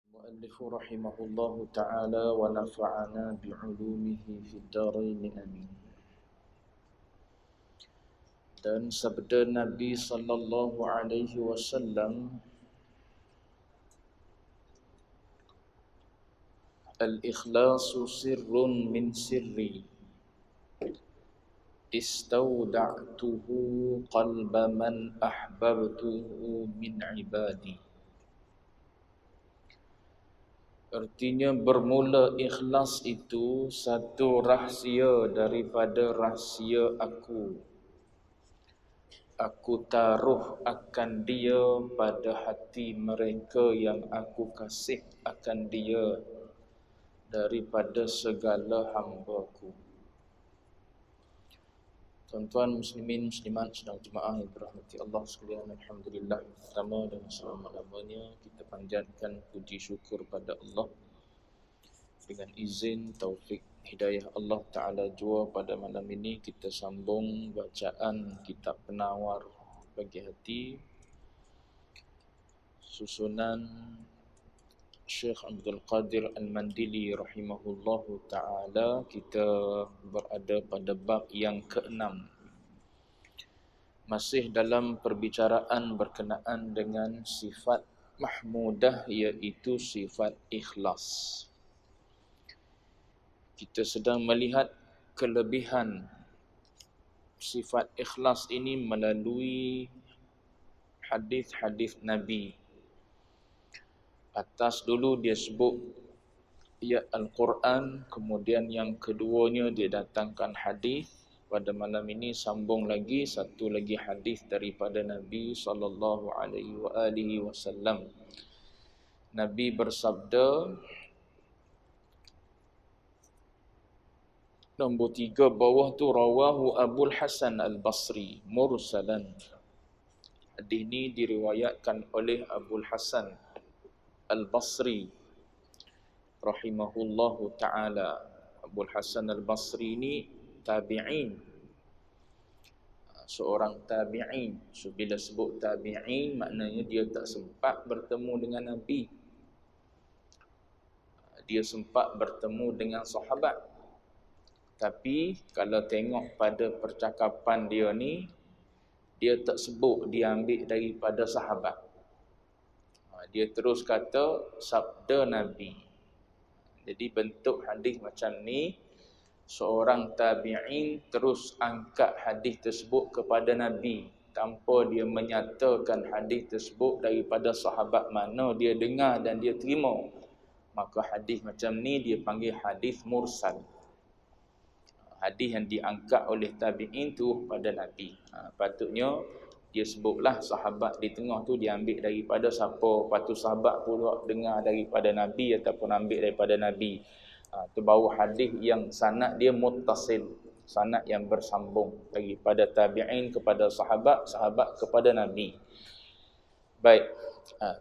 المؤلف رحمه الله تعالى ونفعنا بعلومه في الدارين آمين. Dan sabda Nabi sallallahu alaihi wasallam, al-ikhlasu sirrun min sirri istawda'tuhu qalba man ahbabtuhu min ibadi. Artinya bermula ikhlas itu satu rahsia daripada rahsia aku. Aku taruh akan dia pada hati mereka yang aku kasih akan dia daripada segala hamba-Ku. Tuan-tuan muslimin muslimat sedang jemaah yang dirahmati Allah sekalian, alhamdulillah, pertama dan selama-lamanya kita panjatkan puji syukur pada Allah. Dengan izin taufik hidayah Allah Ta'ala jua, pada malam ini kita sambung bacaan kitab Penawar Bagi Hati susunan Syekh Abdul Qadir Al-Mandili rahimahullahu ta'ala. Kita berada pada bab yang ke-6, masih dalam perbicaraan berkenaan dengan sifat mahmudah, iaitu sifat ikhlas. Kita sedang melihat kelebihan sifat ikhlas ini melalui hadis-hadis Nabi. Atas dulu dia sebut ayat Al-Quran, kemudian yang keduanya dia datangkan hadis. Pada malam ini sambung lagi satu lagi hadis daripada Nabi sallallahu alaihi wasallam. Nabi bersabda, nombor 3 bawah tu, rawahu Abul Hasan Al-Basri mursalan. Hadis ini diriwayatkan oleh Abul Hasan Al-Basri rahimahullahu ta'ala. Abul Hasan Al-Basri ini tabi'in, seorang tabi'in. So, bila sebut tabi'in, maknanya dia tak sempat bertemu dengan Nabi. Dia sempat bertemu dengan sahabat. Tapi kalau tengok pada percakapan dia ni, dia tak sebut dia ambil daripada sahabat. Dia terus kata sabda Nabi. Jadi bentuk hadis macam ni, seorang tabi'in terus angkat hadis tersebut kepada Nabi tanpa dia menyatakan hadis tersebut daripada sahabat mana dia dengar dan dia terima. Maka hadis macam ni dia panggil hadis mursal. Hadis yang diangkat oleh tabi'in tu pada Nabi. Patutnya dia sebutlah sahabat di tengah tu dia ambil daripada siapa. Lepas tu sahabat pula dengar daripada Nabi ataupun ambil daripada Nabi. Tu baru hadis yang sanad dia muttasil, sanad yang bersambung daripada tabi'in kepada sahabat, sahabat kepada Nabi. Baik,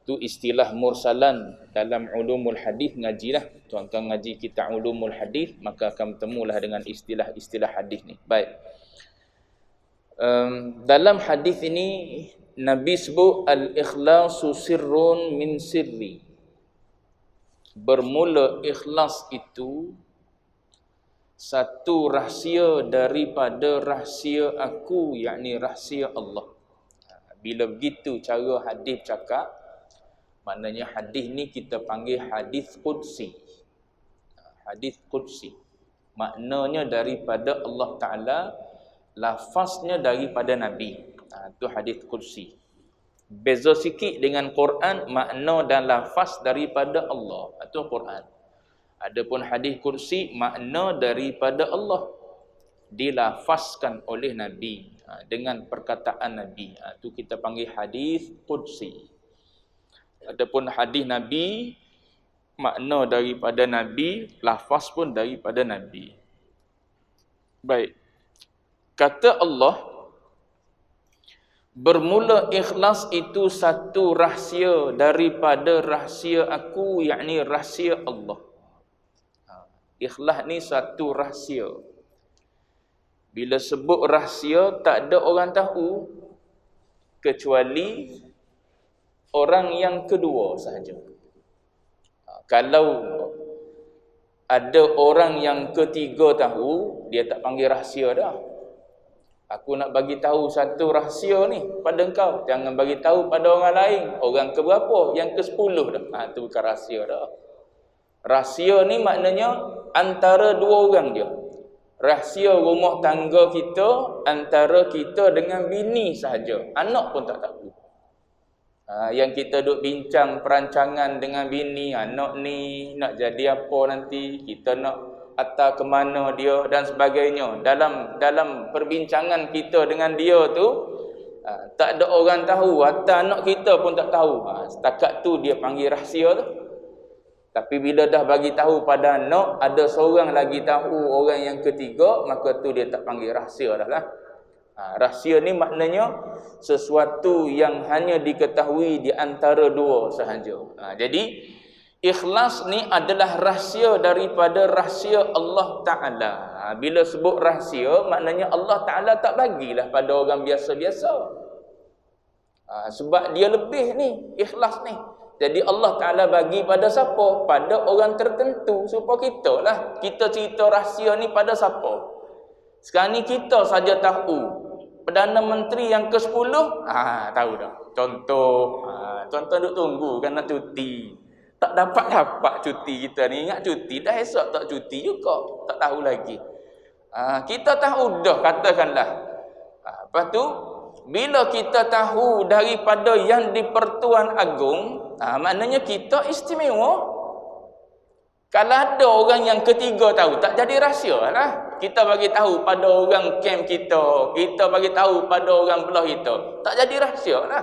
tu istilah mursalan dalam ulumul hadis. Ngajilah tuan-tuan, ngaji kitab ulumul hadis, maka akan bertemulah dengan istilah-istilah hadis ni. Baik, dalam hadis ini Nabi sebut al-ikhlasu sirrun min sirri. Bermula ikhlas itu satu rahsia daripada rahsia aku, yakni rahsia Allah. Bila begitu cara hadis cakap, maknanya hadis ni kita panggil hadis qudsi. Hadis qudsi maknanya daripada Allah Ta'ala, lafaznya daripada Nabi. Itu hadis qudsi. Beza sikit dengan Quran, makna dan lafaz daripada Allah, itu Quran. Adapun hadis qudsi, makna daripada Allah dilafazkan oleh Nabi dengan perkataan Nabi. Itu kita panggil hadis qudsi. Adapun hadis Nabi, makna daripada Nabi, lafaz pun daripada Nabi. Baik, kata Allah, bermula ikhlas itu satu rahsia daripada rahsia aku, yakni rahsia Allah. Ikhlas ni satu rahsia. Bila sebut rahsia, tak ada orang tahu kecuali orang yang kedua sahaja. Kalau ada orang yang ketiga tahu, dia tak panggil rahsia dah. Aku nak bagi tahu satu rahsia ni pada engkau, jangan bagi tahu pada orang lain. Orang ke berapa? Yang ke-10 dah. Itu bukan rahsia dah. Rahsia ni maknanya antara dua orang je. Rahsia rumah tangga kita antara kita dengan bini sahaja. Anak pun tak tahu. Yang kita duk bincang perancangan dengan bini, anak ni nak jadi apa nanti, kita nak atau ke mana dia dan sebagainya. Dalam perbincangan kita dengan dia tu, tak ada orang tahu, atau anak kita pun tak tahu. Setakat tu dia panggil rahsia tu. Tapi bila dah bagi tahu pada anak, ada seorang lagi tahu, orang yang ketiga, maka tu dia tak panggil rahsia dah lah. Rahsia ni maknanya sesuatu yang hanya diketahui di antara dua sahaja. Jadi ikhlas ni adalah rahsia daripada rahsia Allah Ta'ala. Bila sebut rahsia, maknanya Allah Ta'ala tak bagilah pada orang biasa-biasa. Sebab dia lebih ni, ikhlas ni. Jadi Allah Ta'ala bagi pada siapa? Pada orang tertentu. Supaya kita lah, kita cerita rahsia ni pada siapa? Sekarang ni kita saja tahu. Perdana Menteri yang ke-10, tahu dah. Contoh duk tunggu kan nak cuti. Tak dapat cuti kita ni. Ingat cuti, dah esok tak cuti juga. Tak tahu lagi. Kita tahu dah, katakanlah. Lepas tu, bila kita tahu daripada yang di-Pertuan Agong, maknanya kita istimewa. Kalau ada orang yang ketiga tahu, tak jadi rahsia lah. Kita bagi tahu pada orang camp kita, kita bagi tahu pada orang belah kita, tak jadi rahsia lah.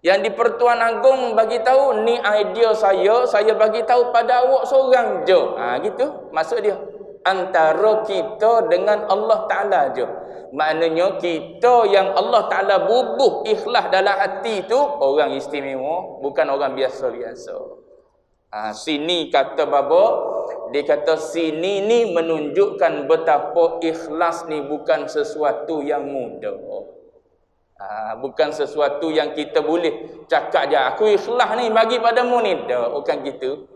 Yang di Pertuan Agong bagi tahu, ni idea saya bagi tahu pada awak seorang je. Gitu maksud dia. Antara kita dengan Allah Ta'ala je. Maknanya kita yang Allah Ta'ala bubuh ikhlas dalam hati tu, orang istimewa, bukan orang biasa-biasa. Sini kata Baba, dia kata sini ni menunjukkan betapa ikhlas ni bukan sesuatu yang mudah. Bukan sesuatu yang kita boleh cakap je, aku ikhlas ni bagi padamu ni. Bukan gitu.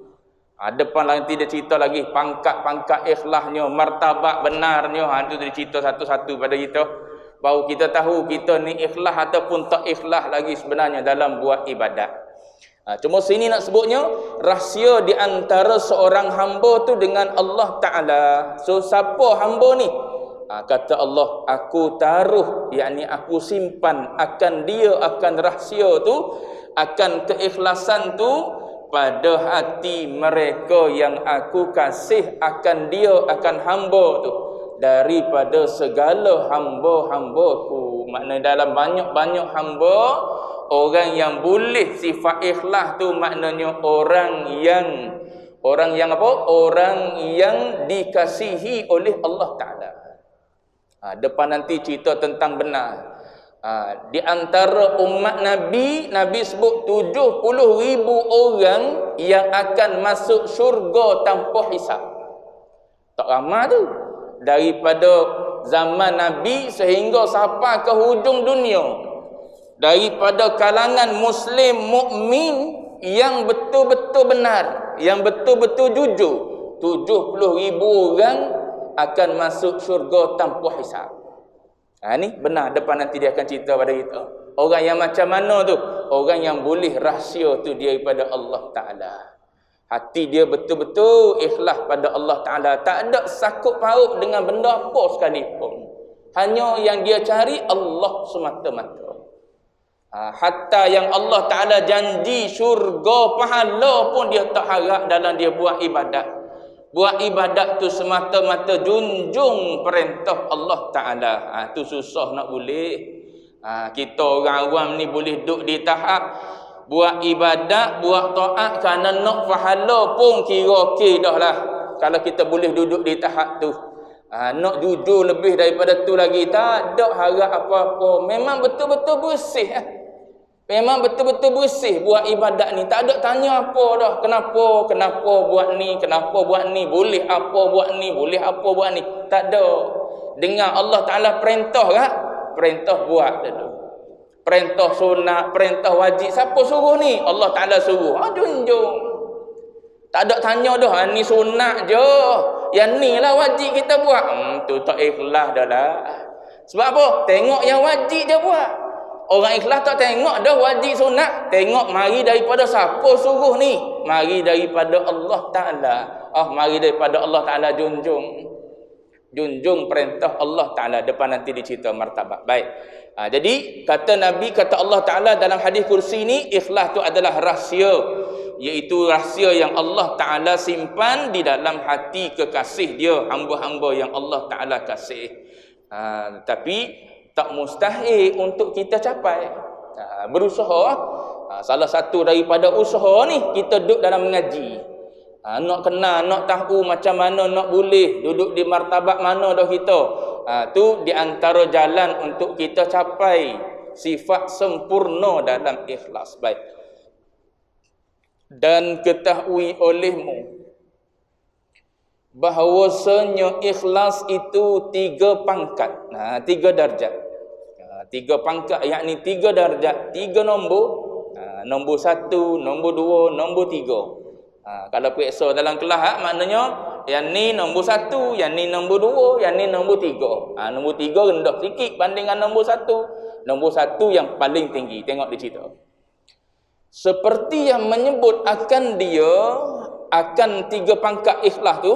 Depan nanti dia cerita lagi pangkat-pangkat ikhlasnya, martabat benarnya. Itu dia cerita satu-satu pada kita. Baru kita tahu kita ni ikhlas ataupun tak ikhlas lagi sebenarnya dalam buat ibadat. Cuma sini nak sebutnya rahsia di antara seorang hamba tu dengan Allah Ta'ala. So siapa hamba ni? Kata Allah, aku taruh, yakni aku simpan akan dia, akan rahsia tu, akan keikhlasan tu pada hati mereka yang aku kasih akan dia, akan hamba tu, daripada segala hamba-hambaku. Maknanya dalam banyak-banyak hamba, orang yang boleh sifat ikhlas tu maknanya orang yang apa? Orang yang dikasihi oleh Allah Ta'ala. Depan nanti cerita tentang benar. Di antara umat Nabi sebut 70,000 orang yang akan masuk syurga tanpa hisab. Tak ramai tu. Daripada zaman Nabi sehingga sampai ke hujung dunia. Daripada kalangan Muslim mukmin yang betul-betul benar, yang betul-betul jujur, 70,000 orang akan masuk syurga tanpa hisab. Ni benar, depan nanti dia akan cerita pada kita. Orang yang macam mana tu? Orang yang boleh rahsia tu daripada Allah Ta'ala. Hati dia betul-betul ikhlas pada Allah Ta'ala. Tak ada sakut paut dengan benda apa sekalipun. Hanya yang dia cari Allah semata-mata. Hatta yang Allah Ta'ala janji syurga pahala pun dia tak harap dalam dia buat ibadat. Buat ibadat tu semata-mata junjung perintah Allah Ta'ala. Tu susah nak boleh. Kita orang awam ni boleh duduk di tahap buat ibadat, buat taat kerana nak pahala pun kira okey dah lah. Kalau kita boleh duduk di tahap tu. Nak jujur lebih daripada tu lagi, tak ada harap apa-apa. Memang betul-betul bersih. Memang betul-betul bersih buat ibadat ni. Tak ada tanya apa dah. Kenapa buat ni? Kenapa buat ni? Boleh apa buat ni? Boleh apa buat ni? Tak ada. Dengar Allah Ta'ala perintah kan? Perintah buat dulu. Perintah sunat, perintah wajib. Siapa suruh ni? Allah Ta'ala suruh. Junjung. Tak ada tanya dah, ni sunat je. Yang ni lah wajib kita buat. Tu tak ikhlas dah lah. Sebab apa? Tengok yang wajib dia buat. Orang ikhlas tak tengok dah wajib sunat. Tengok mari daripada siapa suruh ni. Mari daripada Allah Ta'ala. Mari daripada Allah Ta'ala junjung. Junjung perintah Allah Ta'ala. Depan nanti dicerita martabat. Baik. Jadi kata Nabi, kata Allah Ta'ala dalam hadis kursi ni, ikhlas tu adalah rahsia. Iaitu rahsia yang Allah Ta'ala simpan di dalam hati kekasih dia, hamba-hamba yang Allah Ta'ala kasih. Tapi tak mustahil untuk kita capai. Berusaha. Salah satu daripada usaha ni, kita duduk dalam mengaji. Nak kenal, nak tahu macam mana nak boleh duduk di martabat mana dah kita. Tu di antara jalan untuk kita capai sifat sempurna dalam ikhlas. Baik. Dan ketahui olehmu bahawasanya ikhlas itu 3 pangkat, 3 darjat. 3 pangkat, yakni 3 darjat, 3 nombor. Nombor 1, nombor 2, nombor 3. Kalau periksa dalam kelas, maknanya yang ni nombor 1, yang ni nombor 2, yang ni nombor 3. Nombor 3 rendah sikit bandingkan nombor 1. Nombor 1 yang paling tinggi. Tengok di cerita. Seperti yang menyebut akan dia, akan 3 pangkat ikhlas tu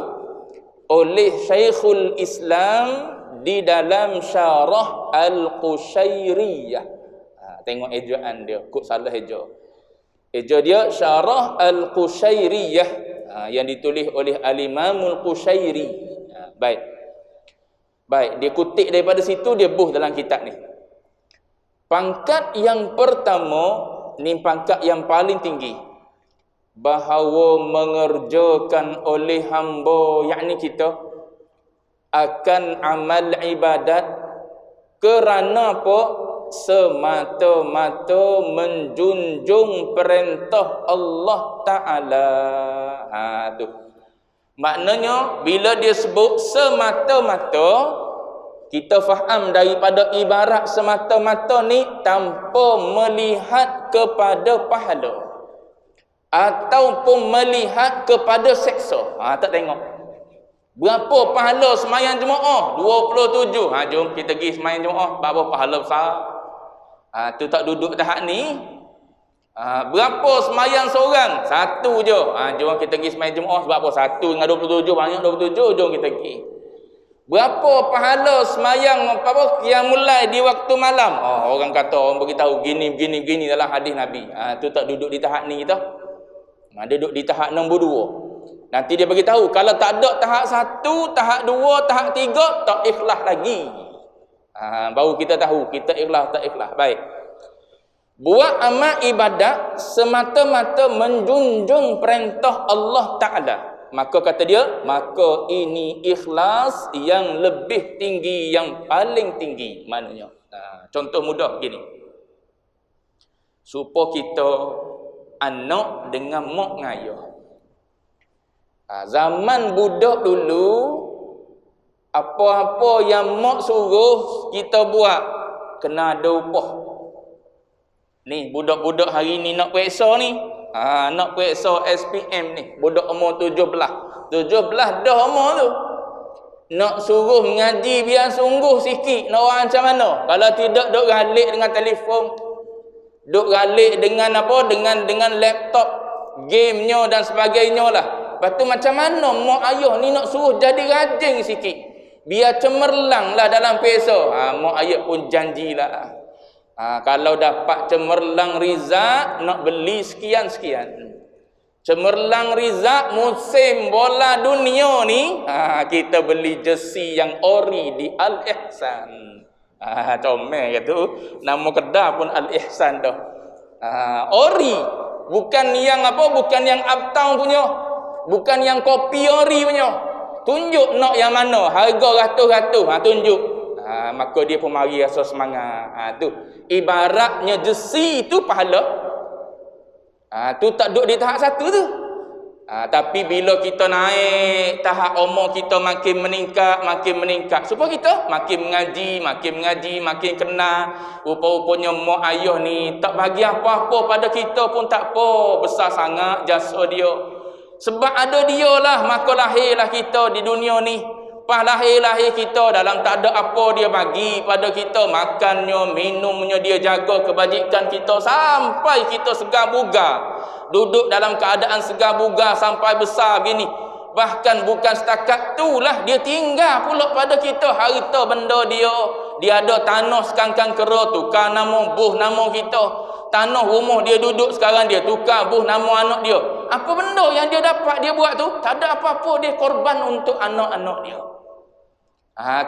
oleh Syekhul Islam di dalam Syarah Al-Qushairiyah. Tengok ejaan dia, kok salah eja. Eja dia Syarah Al-Qushairiyah, yang ditulis oleh Al-Imamul Qushairi. Baik. Baik, dia kutip daripada situ, dia buh dalam kitab ni. Pangkat yang pertama, ni pangkat yang paling tinggi, bahawa mengerjakan oleh hamba, yakni kita, akan amal ibadat kerana apa? Semata-mata menjunjung perintah Allah Ta'ala. Tu maknanya bila dia sebut semata-mata, kita faham daripada ibarat semata-mata ni tanpa melihat kepada pahala ataupun melihat kepada seksa. Tak tengok berapa pahala semayang jemaah 27. Jom kita pergi semayang jemaah, berapa pahala besar. Tu tak duduk tahap ni. Berapa semayang seorang? 1 je. Jom kita pergi semayang jemaah, sebab apa? 1 dengan 27 banyak 27. Jom kita pergi. Berapa pahala semayang yang mulai di waktu malam? Orang kata, orang beritahu gini dalam hadis Nabi. Tu tak duduk di tahap ni kita. Duduk di tahap nombor 2. Nanti dia beritahu kalau tak ada tahap 1, tahap 2, tahap 3, tak ikhlas lagi. Baru kita tahu kita ikhlas tak ikhlas. Baik. Buat amal ibadat semata-mata menjunjung perintah Allah Ta'ala. Maka kata dia, maka ini ikhlas yang lebih tinggi, yang paling tinggi. Maknanya, contoh mudah begini. Supaya kita anak dengan mak ngayah. Zaman budak dulu, apa-apa yang mak suruh kita buat, kena ada upah. Ni budak-budak hari ni nak periksa ni, nak periksa SPM ni, budak umur 17 dah umur tu. Nak suruh mengaji biar sungguh sikit, nak orang macam mana? Kalau tidak, duk galik dengan telefon, duk galik dengan apa? Dengan laptop, gamenya dan sebagainya lah. Lepas tu macam mana mak ayah ni nak suruh jadi rajin sikit, biar cemerlang lah dalam periksa. Mak ayah pun janjilah. Kalau dapat cemerlang rizak, nak beli sekian-sekian. Cemerlang rizak musim bola dunia ni, kita beli jersey yang ori di Al-Ihsan. Comel kata, nama kedai pun Al-Ihsan dah. Ori, bukan yang apa, bukan yang uptown punya, bukan yang kopi ori punya. Tunjuk nak yang mana, harga ratus-ratus, tunjuk. Maka dia pun mari rasa semangat. Tu ibaratnya jersey tu pahala. Tu tak duduk di tahap 1 tu. Tapi bila kita naik tahap umur kita makin meningkat, supaya kita makin mengaji, makin kenal. Rupa-rupanya mak ayah ni tak bagi apa-apa pada kita pun tak apa, besar sangat jasa dia. Sebab ada dia lah, maka lahirlah kita di dunia ni. Pas lahir-lahir kita dalam tak ada apa dia bagi pada kita, makannya, minumnya, dia jaga kebajikan kita sampai kita segar bugar. Duduk dalam keadaan segar bugar sampai besar begini. Bahkan bukan setakat itulah, dia tinggal pula pada kita harta benda dia. Dia ada tanah sekangkang kera, tukar nama buh nama kita. Tanah rumah dia duduk sekarang, dia tukar buh nama anak dia. Apa benda yang dia dapat dia buat tu? Tak ada apa-apa, dia korban untuk anak-anak dia.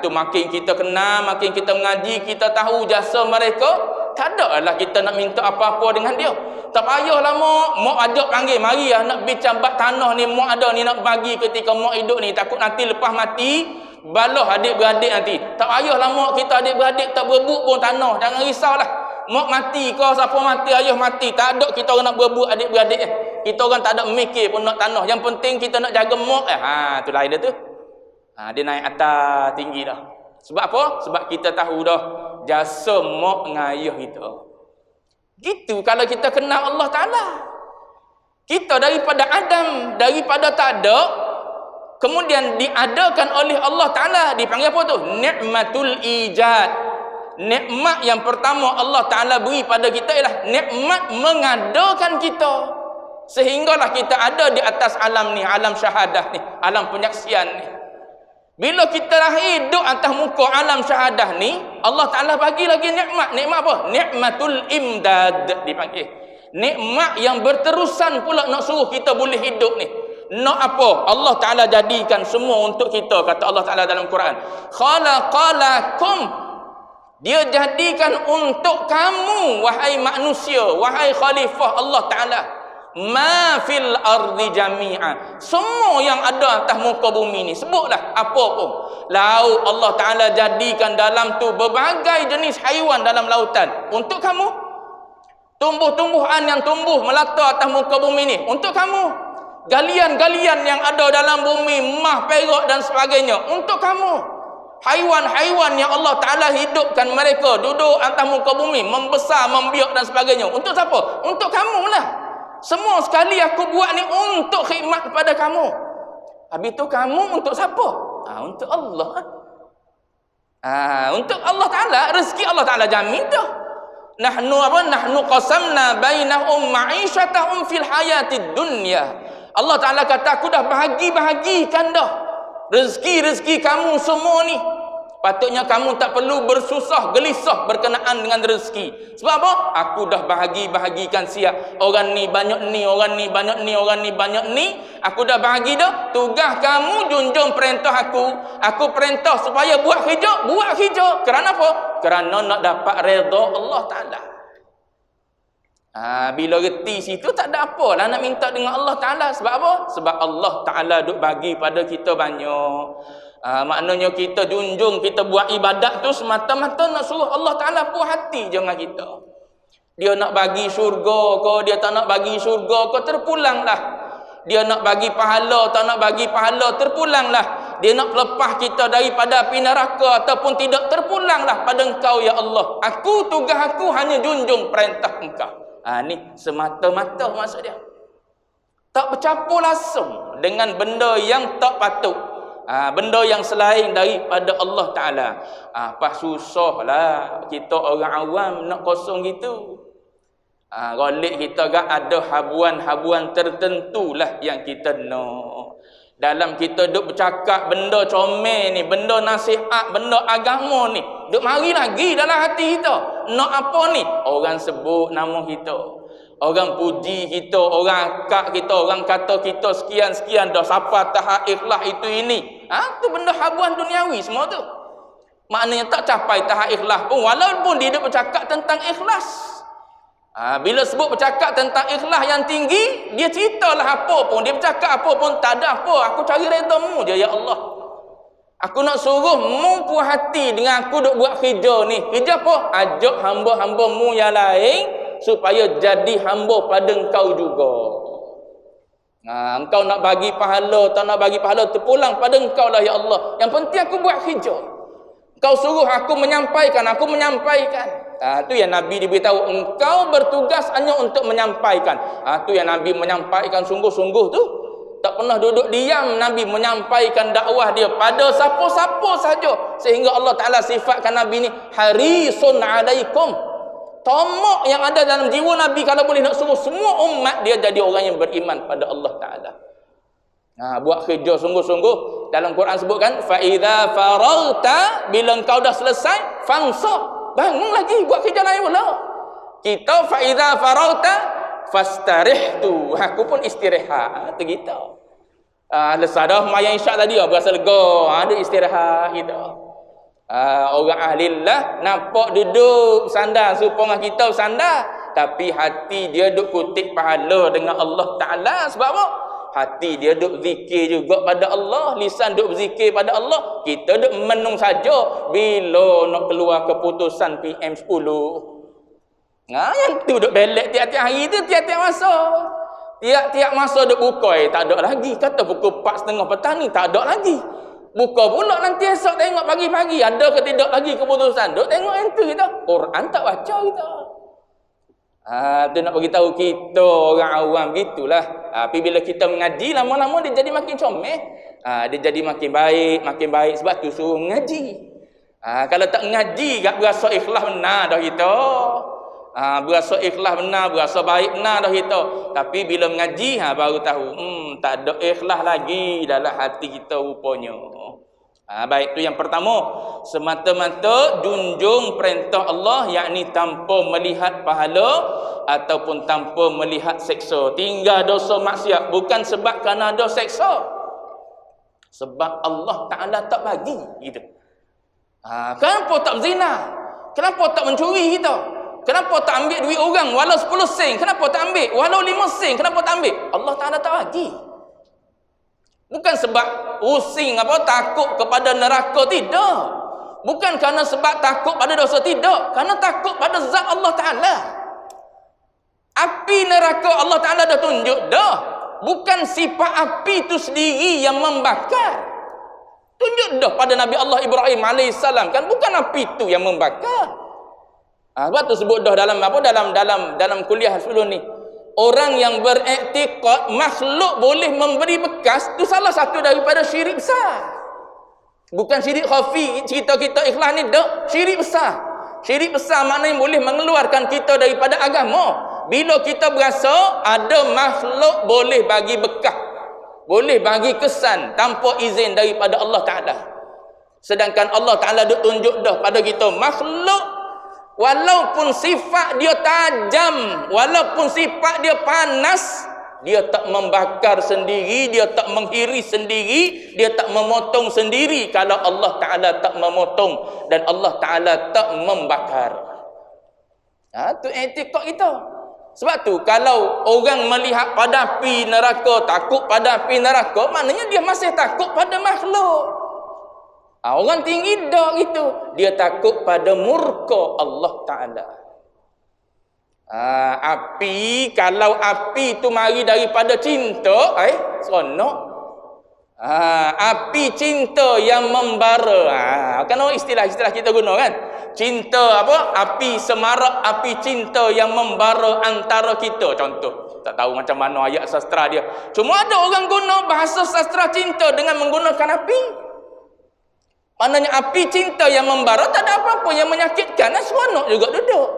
Tu makin kita kenal, makin kita mengaji, kita tahu jasa mereka. Tak ada lah kita nak minta apa-apa dengan dia. Tak payahlah mak ajak panggil, mari lah nak bincang bab tanah ni, mak ada ni nak bagi ketika mak hidup ni, takut nanti lepas mati balah adik-beradik nanti. Tak payahlah mak kita adik-beradik tak berebut pun tanah, jangan risaulah. Mak mati kau, siapa mati, ayah mati, tak ada kita orang nak berebut adik-beradik. Kita orang tak ada mikir pun nak tanah. Yang penting kita nak jaga mak. Tu lain dah tu. Dia naik atas tinggi dah. Sebab apa? Sebab kita tahu dah jasa mak dengan ayah kita. Gitu kalau kita kenal Allah Ta'ala. Kita daripada Adam, daripada tak ada, kemudian diadakan oleh Allah Ta'ala. Dipanggil apa tu? Ni'matul ijad. Nikmat yang pertama Allah Ta'ala beri pada kita ialah nikmat mengadakan kita. Sehinggalah kita ada di atas alam ni, alam syahadah ni, alam penyaksian ni. Bila kita lahir hidup atas muka alam syahadah ni, Allah Ta'ala bagi lagi nikmat. Nikmat apa? Nikmatul imdad dipanggil. Nikmat yang berterusan pula nak suruh kita boleh hidup ni. Nak apa? Allah Ta'ala jadikan semua untuk kita. Kata Allah Ta'ala dalam Quran, khalaqalakum. Dia jadikan untuk kamu, wahai manusia, wahai khalifah Allah Ta'ala, ma fil ardi jami'a, semua yang ada atas muka bumi ni. Sebutlah apa pun. Laut Allah Ta'ala jadikan dalam tu berbagai jenis haiwan dalam lautan untuk kamu. Tumbuh-tumbuhan yang tumbuh melata atas muka bumi ni untuk kamu. Galian-galian yang ada dalam bumi, emas, perak dan sebagainya untuk kamu. Haiwan-haiwan yang Allah Ta'ala hidupkan mereka duduk atas muka bumi, membesar, membiak dan sebagainya. Untuk siapa? Untuk kamu lah. Semua sekali aku buat ni untuk khidmat kepada kamu. Habis tu kamu untuk siapa? Untuk Allah. Untuk Allah Ta'ala. Rezeki Allah Ta'ala jamin dah. Nahnu qasamna bainahum ma'isyatahum fil hayatid dunya. Allah Ta'ala kata aku dah bahagi-bahagikan dah rezeki-rezeki kamu semua ni. Patutnya kamu tak perlu bersusah gelisah berkenaan dengan rezeki. Sebab apa? Aku dah bahagi-bahagikan siap. Orang ni banyak ni, orang ni banyak ni, orang ni banyak ni. Aku dah bahagi dah. Tugas kamu junjung perintah aku. Aku perintah supaya buat kerja, buat kerja. Kerana apa? Kerana nak dapat redha Allah Ta'ala. Bila reti situ tak ada apa lah nak minta dengan Allah Ta'ala. Sebab apa? Sebab Allah Ta'ala duk bagi pada kita banyak. Maknanya kita junjung, kita buat ibadat tu semata-mata nak suruh Allah Ta'ala puas hati je dengan kita. Dia nak bagi syurga ke, dia tak nak bagi syurga ke, terpulanglah. Dia nak bagi pahala, tak nak bagi pahala, terpulanglah. Dia nak lepas kita daripada api neraka ataupun tidak, terpulanglah pada Engkau ya Allah. Tugas aku hanya junjung perintah Engkau. Ni semata-mata maksud dia. Tak bercampur langsung dengan benda yang tak patut. Benda yang selain daripada Allah Ta'ala. Pas susahlah kita orang awam nak kosong gitu. Golik kita kan ada habuan-habuan tertentu lah yang kita nak. Dalam kita duk bercakap benda comel ni, benda nasihat, benda agama ni, duk mari lagi dalam hati kita. Nak apa ni? Orang sebut nama kita, orang puji kita, orang akak kita, orang kata kita sekian-sekian dah siapa tahap ikhlas itu ini. Tu benda habuan duniawi semua tu. Maknanya tak capai tahap ikhlas pun, walaupun dia bercakap tentang ikhlas. Bila sebut bercakap tentang ikhlas yang tinggi, dia ceritalah apa pun, dia bercakap apa pun, tak ada apa. Aku cari redha-Mu je ya Allah. Aku nak suruh Mu puas hati dengan aku duk buat kerja ni. Kerja apa? Ajak hamba-hamba-Mu yang lain supaya jadi hamba pada Engkau juga. Engkau nak bagi pahala, tak nak bagi pahala, terpulang pada Engkau lah ya Allah. Yang penting aku buat kerja. Engkau suruh aku menyampaikan, aku menyampaikan. Tu yang Nabi diberitahu, engkau bertugas hanya untuk menyampaikan. Tu yang Nabi menyampaikan sungguh-sungguh tu. Tak pernah duduk diam Nabi menyampaikan dakwah dia pada siapa-siapa saja. Sehingga Allah Ta'ala sifatkan Nabi ni harisun alaikum. Tamak yang ada dalam jiwa Nabi kalau boleh nak suruh semua umat dia jadi orang yang beriman pada Allah Ta'ala. Buat kerja sungguh-sungguh. Dalam Quran sebutkan fa idza faragta, bila engkau dah selesai fansab, bangun lagi buat kerja lain pula. Kita fa idza faragta fastarihtu, aku pun istirahat tu kita. Lesah dah mayang isyak tadi berasa lega, ada istirahat kita. Orang ahlillah nampak duduk sandar supaya kita sandar, tapi hati dia duk kutip pahala dengan Allah Ta'ala. Sebab apa? Hati dia duk zikir juga pada Allah, lisan duk berzikir pada Allah, kita duk menung saja bila nak keluar keputusan PM10. Yang tu duk belek tiap-tiap hari tu, tiap-tiap masa. Tiap-tiap masa duk buka, tak ada lagi. Kata pukul 4.30 petang ni, tak ada lagi. Buka pula nanti esok tengok pagi-pagi, ada ke tidak lagi keputusan. Duk tengok yang tu kita. Quran tak baca kita. Tu nak bagi tahu kita orang awam gitulah. Tapi bila kita mengaji, lama-lama dia jadi makin comel. Dia jadi makin baik. Sebab tu suruh mengaji. Kalau tak mengaji, tak berasa ikhlas benar dah kita. Berasa ikhlas benar, berasa baik benar dah kita. Tapi bila mengaji, baru tahu tak ada ikhlas lagi dalam hati kita rupanya. Baik, tu yang pertama, semata-mata junjung perintah Allah, yakni tanpa melihat pahala ataupun tanpa melihat seksa. Tinggal dosa maksiat bukan sebab kerana ada seksa, sebab Allah Ta'ala tak bagi gitu. Kenapa tak berzina? Kenapa tak mencuri kita? Kenapa tak ambil duit orang walau 10 sen? Kenapa tak ambil? Walau 5 sen, kenapa tak ambil? Allah Ta'ala tak bagi. Bukan sebab pusing takut kepada neraka, tidak. Bukan kerana sebab takut pada dosa, tidak. Kerana takut pada zat Allah Ta'ala. Api neraka Allah Ta'ala dah tunjuk dah. Bukan sifat api itu sendiri yang membakar. Tunjuk dah pada Nabi Allah Ibrahim AS kan, bukan api itu yang membakar. Sebab tu sebut dah dalam dalam kuliah sebelum ni. Orang yang beriktikad makhluk boleh memberi bekas, tu salah satu daripada syirik besar. Bukan syirik khafi, kita ikhlas ni dak, syirik besar. Syirik besar maknanya boleh mengeluarkan kita daripada agama. Bila kita berasa ada makhluk boleh bagi bekas, boleh bagi kesan tanpa izin daripada Allah Ta'ala. Sedangkan Allah Ta'ala duk tunjuk dah pada kita makhluk, walaupun sifat dia tajam, walaupun sifat dia panas, dia tak membakar sendiri, dia tak menghiris sendiri, dia tak memotong sendiri kalau Allah Ta'ala tak memotong dan Allah Ta'ala tak membakar. Tu etikad kita. Sebab tu kalau orang melihat pada api neraka, takut pada api neraka, maknanya dia masih takut pada makhluk. Orang tinggi dah gitu, dia takut pada murka Allah Ta'ala. Api, kalau api tu mari daripada cinta, seronok. Api cinta yang membara. Kan istilah-istilah kita guna kan? Cinta apa? Api semarak, api cinta yang membara antara kita. Contoh, tak tahu macam mana ayat sastra dia. Cuma ada orang guna bahasa sastra cinta dengan menggunakan api. Maknanya api cinta yang membara tak ada apa-apa yang menyakitkan, seronok juga duduk.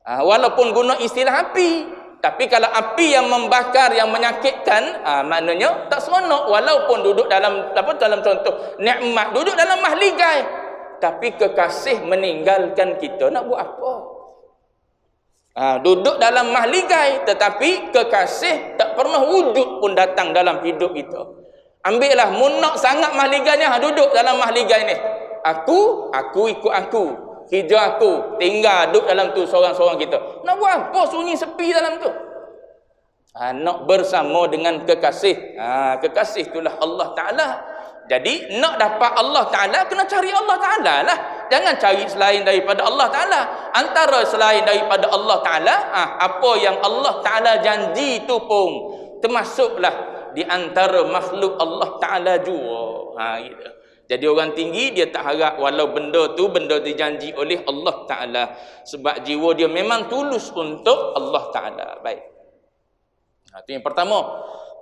Walaupun guna istilah api, tapi kalau api yang membakar yang menyakitkan, maknanya tak seronok. Walaupun duduk dalam contoh nikmat, duduk dalam mahligai, tapi kekasih meninggalkan kita, nak buat apa? Duduk dalam mahligai tetapi kekasih tak pernah wujud pun datang dalam hidup kita. Ambillah munak sangat mahliganya, duduk dalam mahligai ni. Aku ikut aku. Hijau aku, tinggal duduk dalam tu seorang-seorang kita. Nak buat apa sunyi sepi dalam tu? Nak bersama dengan kekasih. Kekasih itulah Allah Ta'ala. Jadi nak dapat Allah Ta'ala, kena cari Allah Ta'ala lah. Jangan cari selain daripada Allah Ta'ala. Antara selain daripada Allah Ta'ala, apa yang Allah Ta'ala janji tu pun termasuklah di antara makhluk Allah Ta'ala juga. Gitu. Jadi orang tinggi dia tak harap walau benda tu benda dijanji oleh Allah Ta'ala. Sebab jiwa dia memang tulus untuk Allah Ta'ala. Baik. Itu yang pertama.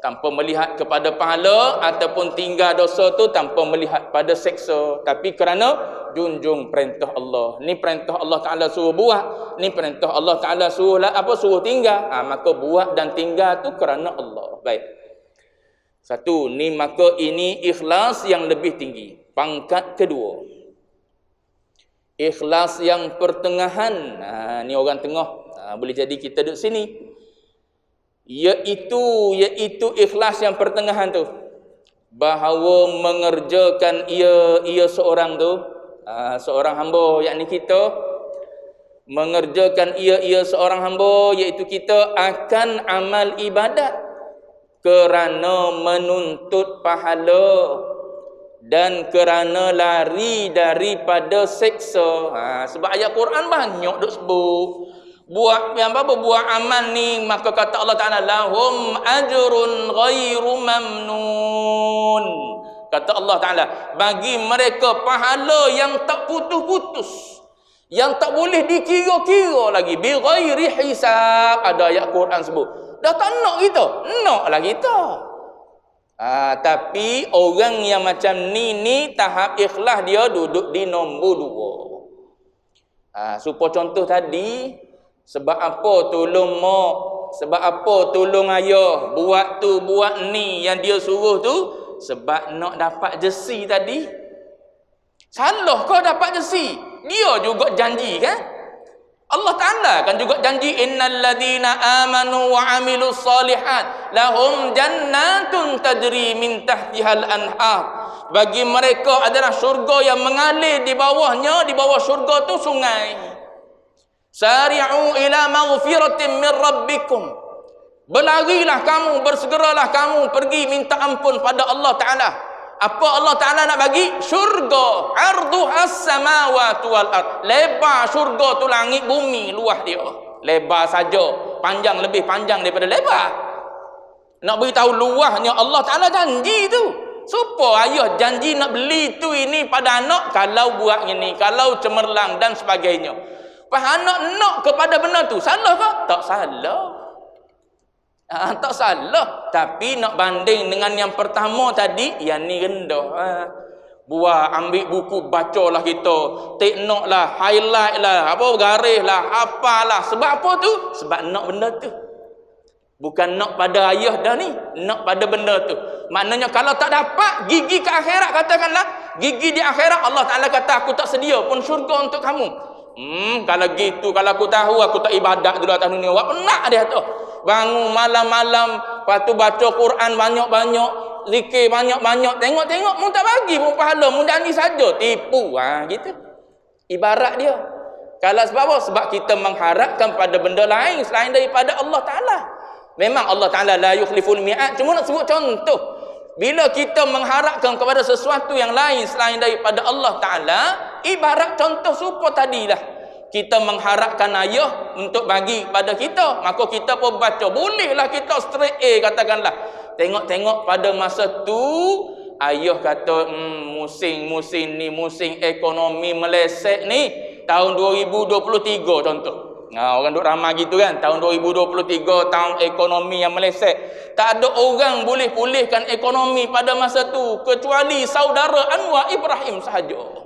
tanpa melihat kepada pahala, ataupun tinggal dosa tu tanpa melihat pada seksa, tapi kerana junjung perintah Allah. Ni perintah Allah Taala suruh buat, ni perintah Allah Taala suruh suruh tinggal. Maka buat dan tinggal tu kerana Allah. Baik. Satu, ni maka ini ikhlas yang lebih tinggi. Pangkat kedua, ikhlas yang pertengahan. Ni orang tengah. Boleh jadi kita duduk sini. Iaitu ikhlas yang pertengahan tu, bahawa mengerjakan ia seorang tu, seorang hamba, yakni kita mengerjakan ia seorang hamba, iaitu kita akan amal ibadat kerana menuntut pahala dan kerana lari daripada seksa. Sebab ayat Quran banyak duk sebut buat amal ni, maka kata Allah Taala lahum ajrun ghairu mamnun. Kata Allah Taala, bagi mereka pahala yang tak putus-putus, yang tak boleh dikira-kira lagi, bi ghairi hisab. Ada ayat Quran sebut. Dah tak nak kita, naklah kita. Tapi orang yang macam ni tahap ikhlas dia duduk di nombor 2. Supaya contoh tadi, sebab apa tolong mak, sebab apa tolong ayah, buat tu buat ni yang dia suruh tu, sebab nak dapat jersey tadi. Salah kau dapat jersey, dia juga janji kan. Allah Ta'ala kan juga janji, innal ladina amanu wa amilus salihat lahum jannatun tajri min tahtihal anhar. Bagi mereka adalah syurga yang mengalir di bawahnya, di bawah syurga tu sungai. Sari'u ila maghfiratin min rabbikum. Berlarilah kamu, bersegeralah kamu pergi minta ampun pada Allah Ta'ala. Apa Allah Ta'ala nak bagi? Syurga. Arduhas samawati wal ard. Lebar syurga tu langit bumi, luah dia. Lebar saja, panjang lebih panjang daripada lebar. Nak beritahu luahnya Allah Ta'ala janji tu. Supaya ayah janji nak beli tu ini pada anak kalau buat ini, kalau cemerlang dan sebagainya. Anak nak kepada benda tu, salah ke? Tak salah. Tak salah. Tapi nak banding dengan yang pertama tadi, yang ni rendah. Buat, ambil buku, bacalah kita. Take note lah, highlight lah, garis lah, hafal lah. Sebab apa tu? Sebab nak benda tu. Bukan nak pada ayah dah ni, nak pada benda tu. Maknanya kalau tak dapat, gigi ke akhirat, katakanlah, gigi di akhirat, Allah Ta'ala kata, aku tak sedia pun syurga untuk kamu. Kalau gitu, kalau aku tahu, aku tak ibadat dulu atas dunia. Awak penat dia tu. Bangun malam-malam, lepas tu baca Quran banyak-banyak, zikir banyak-banyak, tengok-tengok mu tak bagi pun pahala, mu janji saja, tipu. Gitu. Ibarat dia. Kalau sebab apa? Sebab kita mengharapkan pada benda lain selain daripada Allah Ta'ala. Memang Allah Ta'ala la yukhliful mi'ad. Cuma nak sebut contoh. Bila kita mengharapkan kepada sesuatu yang lain selain daripada Allah Ta'ala, ibarat contoh supo tadilah. Kita mengharapkan ayah untuk bagi pada kita, maka kita pun baca. Bolehlah kita straight A katakanlah. Tengok-tengok pada masa tu, ayah kata, musim ni, musim ekonomi meleset ni, tahun 2023 contoh. Orang duk ramai gitu kan, tahun 2023 tahun ekonomi yang meleset. Tak ada orang boleh pulihkan ekonomi pada masa tu kecuali saudara Anwar Ibrahim sahaja.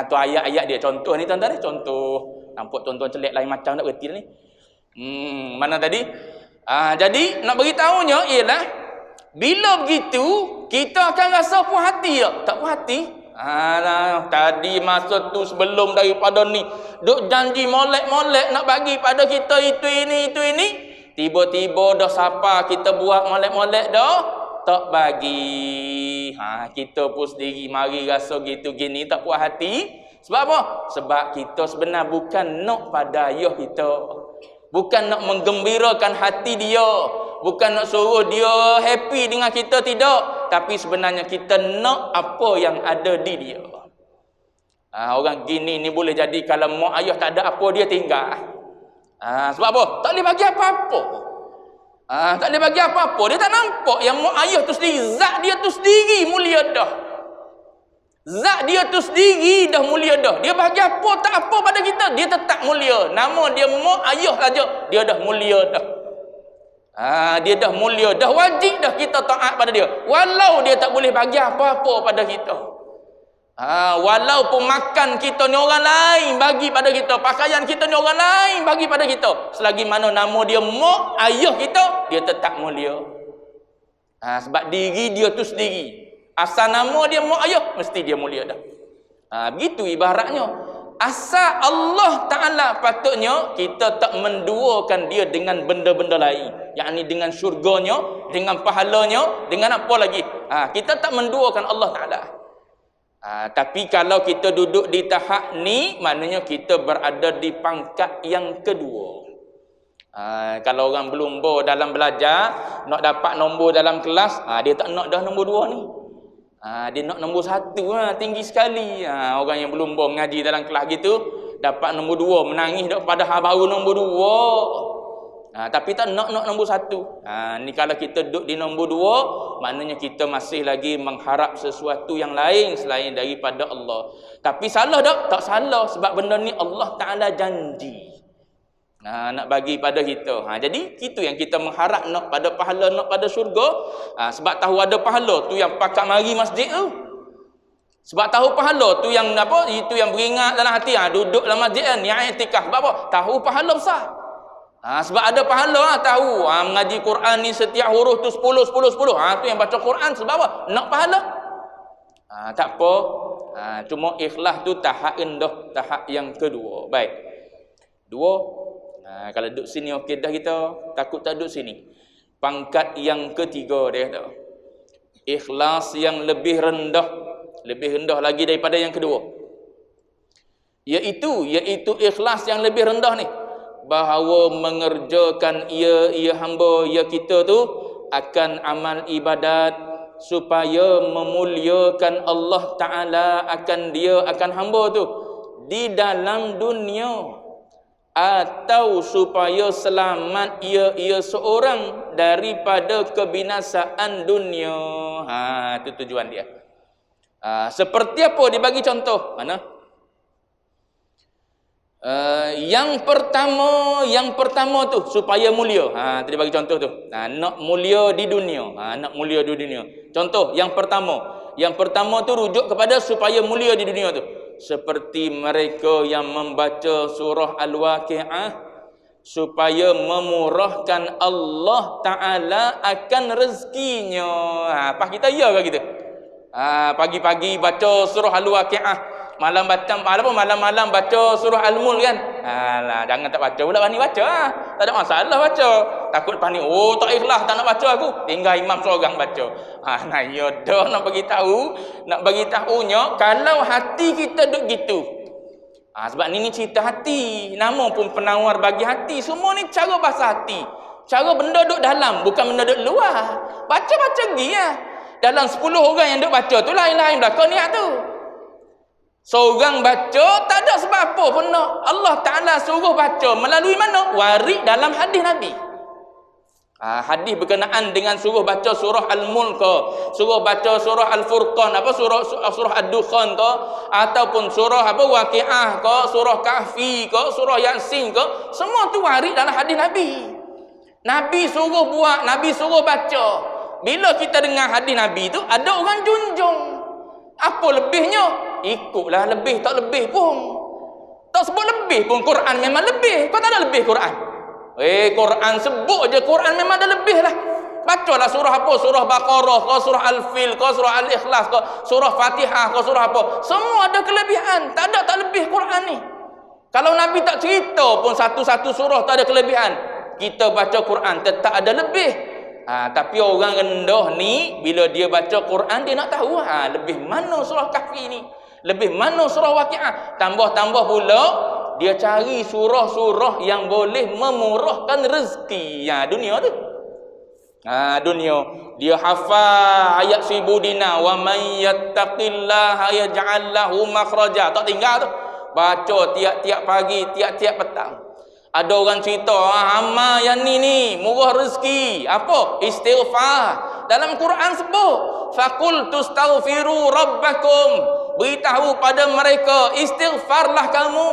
Tu ayat-ayat dia. Contoh ni tuan-tuan ni, contoh. Nampak tuan-tuan celik lain macam nak berhenti ni. Mana tadi? Jadi nak beritahunya ialah bila begitu kita akan rasa puas hati tak? Tak puas hati. Tadi masa tu sebelum daripada ni duk janji molek-molek nak bagi pada kita itu ini, tiba-tiba dah siapa kita buat molek-molek dah tak bagi. Kita pun sendiri mari rasa gitu gini tak puas hati. Sebab apa? Sebab kita sebenarnya bukan nak pada ayah kita, bukan nak menggembirakan hati dia, bukan nak suruh dia happy dengan kita, tidak. Tapi sebenarnya kita nak apa yang ada di dia. Orang gini ni boleh jadi kalau mak ayah tak ada apa dia tinggal. Sebab apa? Tak boleh bagi apa-apa. Tak boleh bagi apa-apa. Dia tak nampak yang mak ayah tu sendiri, zat dia tu sendiri mulia dah. Zat dia tu sendiri dah mulia dah. Dia bagi apa tak apa pada kita, dia tetap mulia. Nama dia mak ayah saja, dia dah mulia dah. Dia dah mulia, dah wajib dah kita taat pada dia. Walau dia tak boleh bagi apa-apa pada kita. Walaupun makan kita ni orang lain bagi pada kita, pakaian kita ni orang lain bagi pada kita, selagi mana nama dia mak ayah kita, dia tetap mulia. Sebab diri dia tu sendiri, asal nama dia mak ayah, mesti dia mulia dah. Begitu ibaratnya. Asal Allah Ta'ala patutnya kita tak menduakan dia dengan benda-benda lain, yakni dengan syurganya, dengan pahalanya, dengan apa lagi. Kita tak menduakan Allah Ta'ala. Tapi kalau kita duduk di tahap ni, maknanya kita berada di pangkat yang kedua. Kalau orang berlumba dalam belajar, nak dapat nombor dalam kelas, dia tak nak dah nombor 2 ni. Dia nak nombor 1 tinggi sekali. Orang yang berlumba mengaji dalam kelas gitu, dapat nombor 2, menangis padahal baru nombor 2. Tapi tak nak nombor 1. Ni kalau kita duduk di nombor 2, maknanya kita masih lagi mengharap sesuatu yang lain selain daripada Allah. Tapi salah tak? Tak salah, sebab benda ni Allah Ta'ala janji nak bagi pada kita. Jadi itu yang kita mengharap, nak pada pahala, nak pada syurga. Sebab tahu ada pahala tu yang pakat mari masjid tu. Sebab tahu pahala tu yang apa? Itu yang beringat dalam hati. Duduk dalam masjid kan, niat i'tikaf. Sebab apa? Tahu pahala besar. Sebab ada pahala tahu. Mengaji Quran ni setiap huruf tu 10 10 10. Tu yang baca Quran sebab apa? Nak pahala. Tak apa. Cuma ikhlas tu tahap rendah, tahap yang kedua. Baik. 2. Kalau duduk sini okey dah kita, takut tak duduk sini. Pangkat yang ketiga dia kata, ikhlas yang lebih rendah lagi daripada yang kedua. Iaitu ikhlas yang lebih rendah ni, bahawa mengerjakan ia hamba, ia kita tu akan amal ibadat supaya memuliakan Allah Ta'ala akan hamba tu di dalam dunia, atau supaya selamat ia seorang daripada kebinasaan dunia. Itu tujuan dia. Seperti apa dia bagi contoh? Mana? Yang pertama tu supaya mulia. Dia bagi contoh tu. Nak mulia di dunia. Nak mulia di dunia. Contoh yang pertama tu rujuk kepada supaya mulia di dunia tu. Seperti mereka yang membaca surah Al-Waqi'ah supaya memurahkan Allah Ta'ala akan rezekinya. Apa kita ya ke kita? Pagi-pagi baca surah Al-Waqi'ah, malam-malam baca surah Al-Mulk kan? Jangan tak baca pula, bani baca. Tak ada masalah baca. Takut panik, tak ikhlas, tak nak baca aku. Tinggal imam seorang baca. Nak bagi tahunya kalau hati kita duk gitu. Sebab ni cerita hati. Nama pun penawar bagi hati. Semua ni cara bahasa hati. Cara benda duk dalam, bukan benda duk luar. Baca-baca lagi ya. Dalam 10 orang yang duk baca tu lain-lain belakang niat tu. Seorang baca tak ada sebab apa pun nak. Allah Ta'ala suruh baca melalui mana? Warid dalam hadis Nabi. Hadis berkenaan dengan suruh baca surah Al-Mulk ke, suruh baca surah Al-Furqan, surah Ad-Dukhan ke, ataupun surah Waqi'ah ke, surah Kahfi ke, surah Yasin ke, semua tu warid dalam hadis Nabi. Nabi suruh buat, Nabi suruh baca. Bila kita dengar hadis Nabi tu, ada orang junjung. Apa lebihnya? Ikutlah lebih, tak lebih pun. Tak sebut lebih pun, Quran memang lebih. Kau tak ada lebih Quran. Quran sebut je, Quran memang ada lebih lah. Bacalah surah apa? Surah Baqarah ke, surah Al-Fil ke, surah Al-Ikhlas ke, surah Fatihah ke, surah apa. Semua ada kelebihan. Tak ada tak lebih Quran ni. Kalau Nabi tak cerita pun satu-satu surah tak ada kelebihan, kita baca Quran tetap ada lebih. Tapi orang rendah ni, bila dia baca Quran, dia nak tahu lebih mana surah Kahfi ni, lebih mana surah Waqi'ah. Tambah-tambah pula dia cari surah-surah yang boleh memurahkan rezeki dunia tu. Dunia dia hafal ayat Sibudina, wa may yattaqillaha yaj'al lahu makhraja. Tak tinggal tu, baca tiap-tiap pagi, tiap-tiap petang. Ada orang cerita amal yang ni murah rezeki. Apa? Istighfar. Dalam Quran sebut, faqul tastaghfiru rabbakum. Beritahu pada mereka, istighfarlah kamu.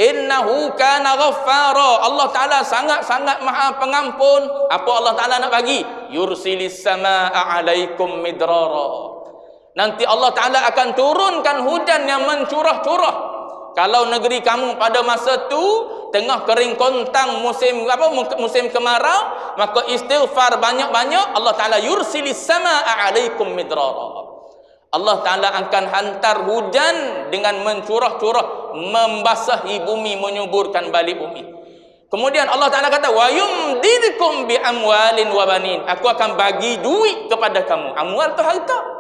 Innahu kana ghaffara. Allah Ta'ala sangat-sangat maha pengampun. Apa Allah Ta'ala nak bagi? Yursilis samaa'a 'alaikum midrara. Nanti Allah Ta'ala akan turunkan hujan yang mencurah-curah. Kalau negeri kamu pada masa tu tengah kering kontang musim kemarau, maka istighfar banyak-banyak. Allah Ta'ala yursilis samaa'a 'alaikum midrara. Allah Ta'ala akan hantar hujan dengan mencurah-curah, membasahi bumi, menyuburkan balik bumi. Kemudian Allah Ta'ala kata, wa yumdidkum bi amwalin wa banin. Aku akan bagi duit kepada kamu. Amwal tu harta.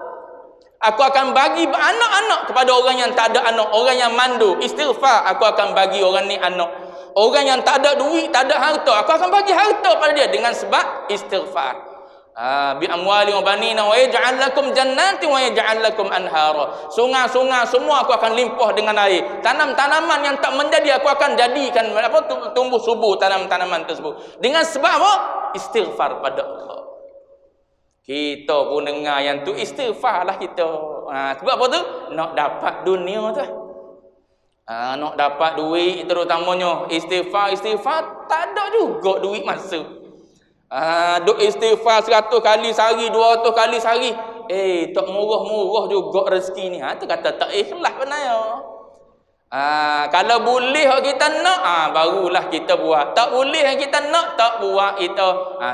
Aku akan bagi anak-anak kepada orang yang tak ada anak, orang yang mandu. Istighfar, aku akan bagi orang ni anak. Orang yang tak ada duit, tak ada harta, aku akan bagi harta pada dia dengan sebab istighfar. Bi amwali wa banina wa yaj'al lakum jannatin wa yaj'al lakum anhara. Sungai-sungai semua aku akan limpah dengan air. Tanam-tanaman yang tak menjadi aku akan jadikan tumbuh subur tanam-tanaman tersebut. Dengan sebab apa? Istighfar pada Allah. Kita pun dengar yang tu istighfar lah kita. Sebab apa tu? Nak dapat dunia tu. Nak dapat duit terutamanya. Istighfar tak ada juga duit masuk. Duk istighfar 100 kali sehari, 200 kali sehari. Tak murah-murah juga rezeki ni. Tu kata tak ikhlas benarnya. Kalau boleh kita nak, barulah kita buat. Tak boleh yang kita nak, tak buat kita.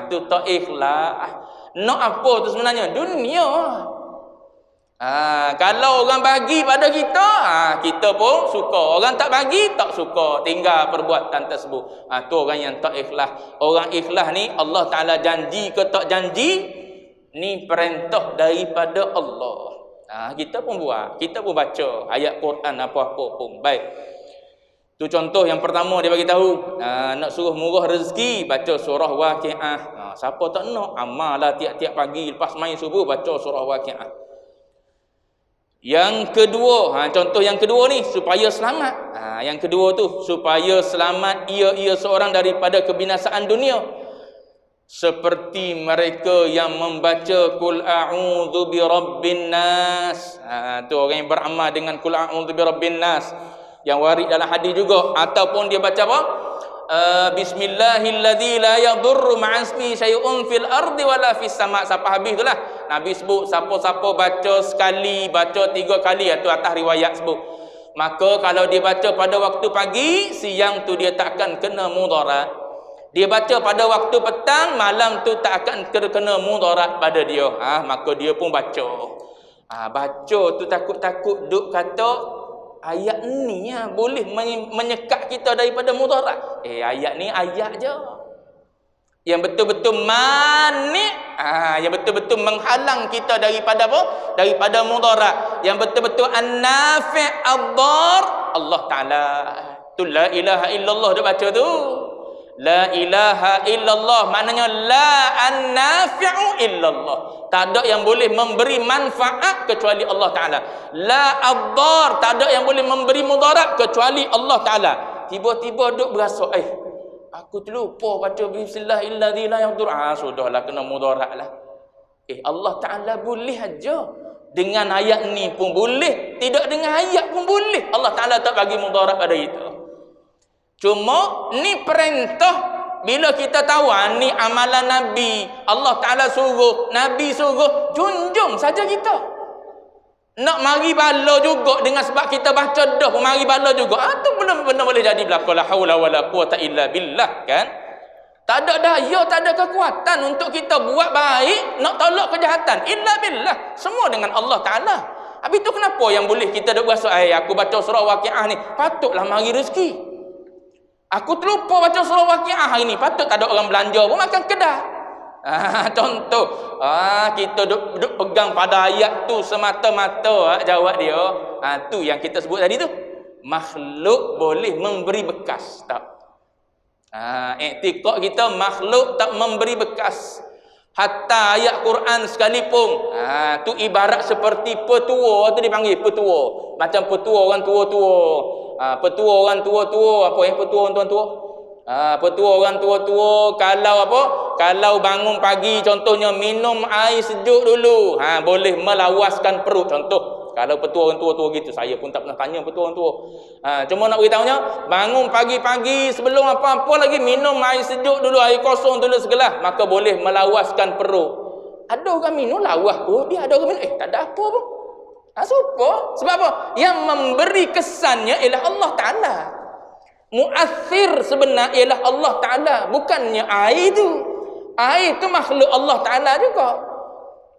Tu tak ikhlas. Nak apa tu sebenarnya? Dunia. Kalau orang bagi pada kita, kita pun suka. Orang tak bagi, tak suka. Tinggal perbuatan tersebut. Tu orang yang tak ikhlas. Orang ikhlas ni Allah Ta'ala janji ke tak janji, ni perintah daripada Allah. Kita pun buat. Kita pun baca ayat Quran apa-apa pun. Baik. Tu contoh yang pertama dia bagi tahu. Nak suruh murah rezeki, baca surah Waqiah. Siapa tak nak, amallah tiap-tiap pagi lepas main subuh baca surah Waqiah. Yang kedua, contoh yang kedua ni supaya selamat. Yang kedua tu supaya selamat ia seorang daripada kebinasaan dunia. Seperti mereka yang membaca Qul a'udzu birabbin nas. Tu orang yang beramal dengan Qul a'udzu birabbin nas. Yang warid dalam hadis juga, ataupun dia baca apa? Bismillahilladzi la yadurru ma'asmi syai'un fil ardi wala fis sama'. Sampai habis itulah Nabi sebut siapa-siapa baca sekali, baca 3 kali, itu atas riwayat sebut. Maka kalau dia baca pada waktu pagi, siang tu dia tak akan kena mudarat. Dia baca pada waktu petang, malam tu tak akan kena mudarat pada dia. Maka dia pun baca. Baca tu takut-takut duk kata ayat ni boleh menyekat kita daripada mudarat. Ayat ni ayat je. Yang betul-betul manik, yang betul-betul menghalang kita daripada apa? Daripada mudarat. Yang betul-betul an-nafi' ad-dar, Allah Ta'ala. Tu la ilaha illallah dia baca tu. La ilaha illallah maknanya la an-nafi'u illallah. Tak ada yang boleh memberi manfaat kecuali Allah Ta'ala. La ad-dar, tak ada yang boleh memberi mudarat kecuali Allah Ta'ala. Tiba-tiba duk berasa, aku terlupa baca bismillahilladzi la yadur. Sudahlah kena mudarat lah. Allah Ta'ala boleh aja. Dengan ayat ni pun boleh, tidak dengan ayat pun boleh. Allah Ta'ala tak bagi mudarat pada itu. Cuma ni perintah. Bila kita tahu ni amalan Nabi, Allah Ta'ala suruh, Nabi suruh, junjung saja kita. Nak mari bala juga dengan sebab kita baca dah pun mari bala juga. Tu benar-benar boleh jadi berlaku. La haula wala quwata illa billah, kan? Tak ada daya, tak ada kekuatan untuk kita buat baik, nak tolak kejahatan. Illa billah. Semua dengan Allah Ta'ala. Habis tu kenapa yang boleh kita dah berasa, aku baca surah Waqiah ni, patutlah mari rezeki. Aku terlupa baca surah Waqiah hari ni, patut tak ada orang belanja pun makan kedah. Contoh, kita duduk pegang pada ayat tu semata-mata jawab dia. Tu yang kita sebut tadi tu. Makhluk boleh memberi bekas tak? Iktikad kita makhluk tak memberi bekas. Hatta ayat Quran sekalipun. Tu ibarat seperti petua tu dipanggil petua. Macam petua orang tua-tua. Petua orang tua-tua, apa petua orang tua-tua? Petua orang tua-tua kalau apa? Kalau bangun pagi contohnya minum air sejuk dulu, boleh melawaskan perut contoh. Kalau petua orang tua-tua gitu, saya pun tak pernah tanya petua orang tua. Cuma nak beritahunya, bangun pagi-pagi sebelum apa-apa lagi minum air sejuk dulu, air kosong dulu segelas, maka boleh melawaskan perut. Ada orang minum lawas perut dia, ada orang minum tak ada apa pun. Supa. Sebab apa? Yang memberi kesannya ialah Allah Ta'ala. Mu'athir sebenar ialah Allah Ta'ala, bukannya air tu. Air tu makhluk Allah Ta'ala juga.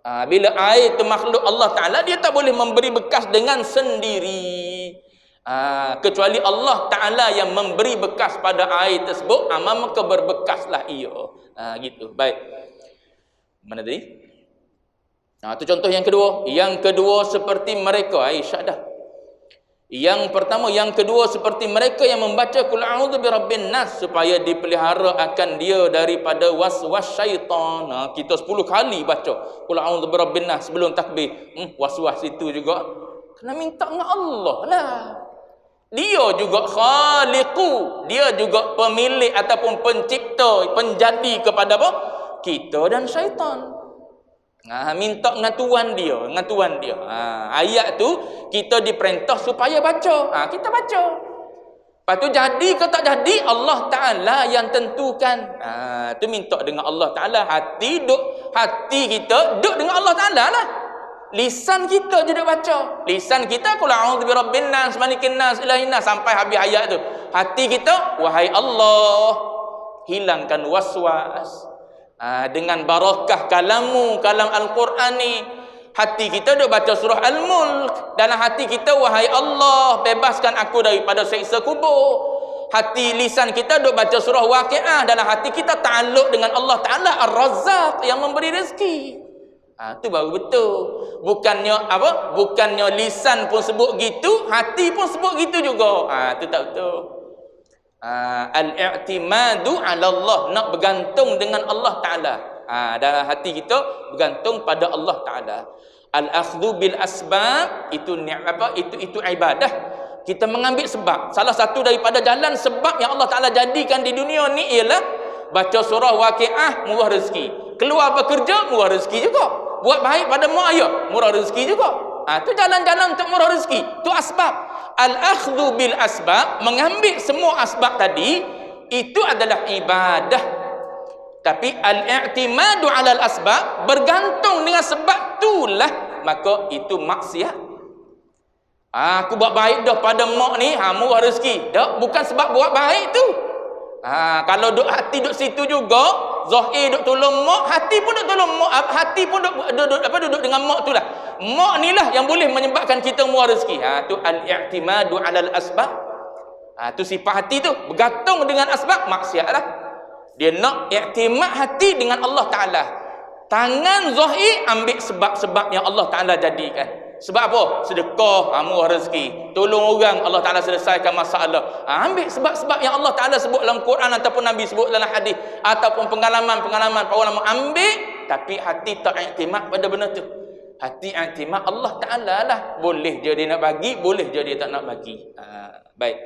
Bila air tu makhluk Allah Ta'ala, dia tak boleh memberi bekas dengan sendiri. Kecuali Allah Ta'ala yang memberi bekas pada air tersebut, maka berbekaslah ia. Gitu. Baik. Mana tadi? Itu contoh yang kedua. Yang kedua seperti mereka. Aisyah dah. Yang pertama, yang kedua seperti mereka yang membaca Qul a'udzu birabbin nas supaya dipelihara akan dia daripada waswas syaitan. Kita 10 kali baca Qul a'udzu birabbin nas sebelum takbir. Was-was itu juga kena minta dengan Allah lah. Dia juga khaliqu, dia juga pemilik ataupun pencipta, penjadi kepada apa? Kita dan syaitan. Minta dengan Tuhan dia, dengan Tuhan dia. Ayat tu kita diperintah supaya baca. Kita baca. Lepas tu jadi ke tak jadi, Allah Ta'ala yang tentukan. Tu minta dengan Allah Ta'ala. Hati kita duduk dengan Allah Ta'ala lah. Lisan kita je duduk baca. Lisan kita qul a'udzu birabbin nas malikin nas ilahin nas sampai habis ayat tu. Hati kita, wahai Allah, hilangkan waswas. Dengan barakah kalammu, kalam Al-Quran ni, hati kita duk baca surah Al-Mulk. Dalam hati kita, wahai Allah, bebaskan aku daripada siksa kubur. Hati lisan kita duk baca surah Waqiah. Dalam hati kita ta'alluq dengan Allah Ta'ala Ar-Razzaq yang memberi rezeki. Tu baru betul. Bukannya lisan pun sebut gitu, hati pun sebut gitu juga. Tu tak betul. Al-i'timadu 'ala Allah, nak bergantung dengan Allah Ta'ala. Dalam hati kita bergantung pada Allah Ta'ala. Al-akhdhu bil asbab itu ibadah. Kita mengambil sebab. Salah satu daripada jalan sebab yang Allah Ta'ala jadikan di dunia ni ialah baca surah Waqiah, murah rezeki. Keluar bekerja, murah rezeki juga. Buat baik pada mak ayah, murah rezeki juga. Tu jalan-jalan untuk murah rezeki. Tu asbab. Al-akhdhu bil asbab, mengambil semua asbab tadi, itu adalah ibadah. Tapi al-i'timadu 'ala al-asbab, bergantung dengan sebab itulah, maka itu maksiat. Aku buat baik dah pada mak ni, murah rezeki. Dah, bukan sebab buat baik tu. Kalau hati duduk situ juga, zahir duk tolong mak, hati pun duk tolong mak, hati pun duduk dengan mak tu lah. Mak ni lah yang boleh menyebabkan kita murah rezeki. Tu al-i'timadu 'ala al-asbab. Tu sifat hati tu bergantung dengan asbab, maksiat lah. Dia nak i'timad hati dengan Allah Ta'ala. Tangan zahir ambil sebab-sebab yang Allah Ta'ala jadikan. Sebab apa? Sedekah, murah rezeki. Tolong orang, Allah Ta'ala selesaikan masalah. Ambil sebab-sebab yang Allah Ta'ala sebut dalam Quran ataupun Nabi sebut dalam hadis, ataupun pengalaman-pengalaman para ulama, ambil. Tapi hati tak iktimat pada benda tu. Hati iktimat Allah Ta'ala lah. Boleh je dia nak bagi, boleh je dia tak nak bagi. Baik.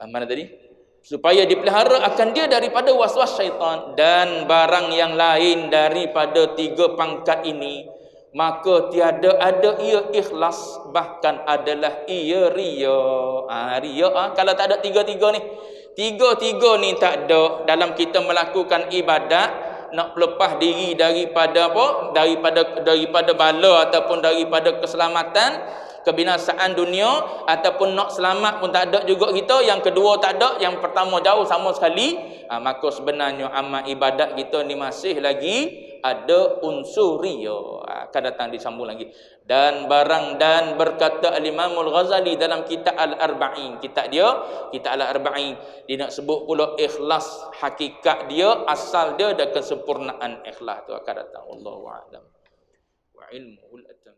Mana tadi? Supaya dipelihara akan dia daripada waswas syaitan dan barang yang lain daripada 3 pangkat ini. Maka tiada ada ia ikhlas, bahkan adalah ia ria. Ria kalau tak ada tiga-tiga ni. Tiga-tiga ni tak ada dalam kita melakukan ibadat, nak lepas diri daripada apa? Daripada bala ataupun daripada keselamatan, kebinasaan dunia, ataupun nak selamat pun tak ada juga kita. Yang kedua tak ada, yang pertama jauh sama sekali. Maka sebenarnya amal ibadat kita ni masih lagi ada unsur ria. Akan datang disambung lagi. Dan berkata Al-Imamul Ghazali dalam kitab Al-Arba'in, kitab Al-Arba'in, dia nak sebut pula ikhlas, hakikat dia, asal dia dan kesempurnaan ikhlas tu akan datang. Wallahu a'lam wa ilmuhul atam.